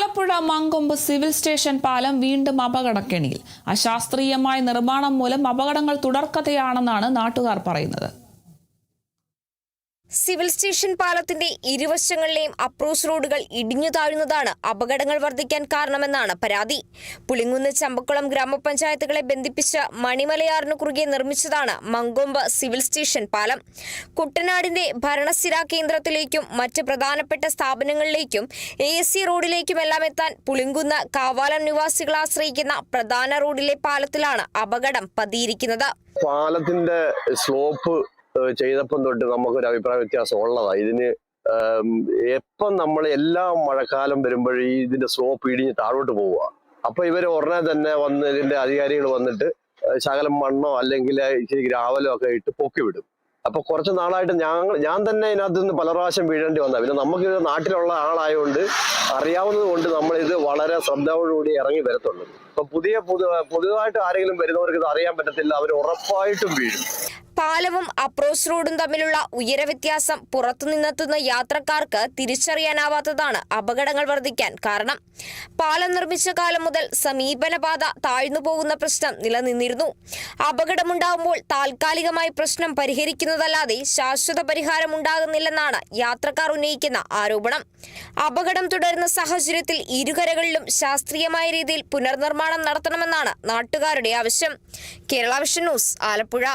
Alappuzha Mankombu civil station പാലം വീണ്ടും അപകടക്കെണിയിൽ. അശാസ്ത്രീയമായ നിർമ്മാണം മൂലം അപകടങ്ങൾ തുടർക്കഥയാണെന്നാണ് നാട്ടുകാർ പറയുന്നത്. സിവിൽ സ്റ്റേഷൻ പാലത്തിന്റെ ഇരുവശങ്ങളിലെയും അപ്രോച്ച് റോഡുകൾ ഇടിഞ്ഞു താഴുന്നതാണ് അപകടങ്ങൾ വർദ്ധിക്കാൻ കാരണമെന്നാണ് പരാതി. പുളിങ്കുന്ന് ചമ്പക്കുളം ഗ്രാമപഞ്ചായത്തുകളെ ബന്ധിപ്പിച്ച് മണിമലയാറിനു കുറുകെ നിർമ്മിച്ചതാണ് മങ്കൊമ്പ് സിവിൽ സ്റ്റേഷൻ പാലം. കുട്ടനാടിന്റെ ഭരണസ്ഥിരാ കേന്ദ്രത്തിലേക്കും മറ്റ് പ്രധാനപ്പെട്ട സ്ഥാപനങ്ങളിലേക്കും ASC റോഡിലേക്കുമെല്ലാം എത്താൻ പുളിങ്കുന്ന് കാവാലം നിവാസികൾ ആശ്രയിക്കുന്ന പ്രധാന റോഡിലെ പാലത്തിലാണ് അപകടം പതിയിരിക്കുന്നത്. പാലത്തിന്റെ സ്ലോപ്പ് ചെയ്തപ്പം തൊട്ട് നമുക്കൊരു അഭിപ്രായ വ്യത്യാസം ഉള്ളതാണ്. ഇതിന് എപ്പം നമ്മൾ എല്ലാ മഴക്കാലം വരുമ്പോഴും ഇതിന്റെ സ്ലോപ്പ് ഇടിഞ്ഞ് താഴോട്ട് പോവുക. അപ്പൊ ഇവര് ഉടനെ തന്നെ വന്ന് ഇതിന്റെ അധികാരികൾ വന്നിട്ട് ശകലം മണ്ണോ അല്ലെങ്കിൽ ഇച്ചിരി ഗ്രാവലോ ഒക്കെ ഇട്ട് പൊക്കി വിടും. അപ്പൊ കുറച്ച് നാളായിട്ട് ഞാൻ തന്നെ ഇതിനകത്ത് നിന്ന് പല പ്രാവശ്യം വീഴേണ്ടി വന്ന. പിന്നെ നമുക്ക് നാട്ടിലുള്ള ആളായതുകൊണ്ട് അറിയാവുന്നത് കൊണ്ട് നമ്മൾ ഇത് വളരെ ശ്രദ്ധയോടുകൂടി ഇറങ്ങി വരത്തുള്ളൂ. അപ്പൊ പുതിയതായിട്ട് ആരെങ്കിലും വരുന്നവർക്ക് ഇത് അറിയാൻ പറ്റത്തില്ല, അവർ ഉറപ്പായിട്ടും വീഴും. പാലവും അപ്രോച്ച് റോഡും തമ്മിലുള്ള ഉയര വ്യത്യാസം പുറത്തുനിന്നെത്തുന്ന യാത്രക്കാർക്ക് തിരിച്ചറിയാനാവാത്തതാണ് അപകടങ്ങൾ വർദ്ധിക്കാൻ കാരണം. പാലം നിർമ്മിച്ച കാലം മുതൽ സമീപനപാത താഴ്ന്നു പോകുന്ന പ്രശ്നം നിലനിന്നിരുന്നു. അപകടമുണ്ടാകുമ്പോൾ താൽക്കാലികമായി പ്രശ്നം പരിഹരിക്കുന്നതല്ലാതെ ശാശ്വത പരിഹാരം ഉണ്ടാകുന്നില്ലെന്നാണ് യാത്രക്കാർ ഉന്നയിക്കുന്ന ആരോപണം. അപകടം തുടരുന്ന സാഹചര്യത്തിൽ ഇരുകരകളിലും ശാസ്ത്രീയമായ രീതിയിൽ പുനർനിർമ്മാണം നടത്തണമെന്നാണ് നാട്ടുകാരുടെ ആവശ്യം. Kerala vision news, Alappuzha.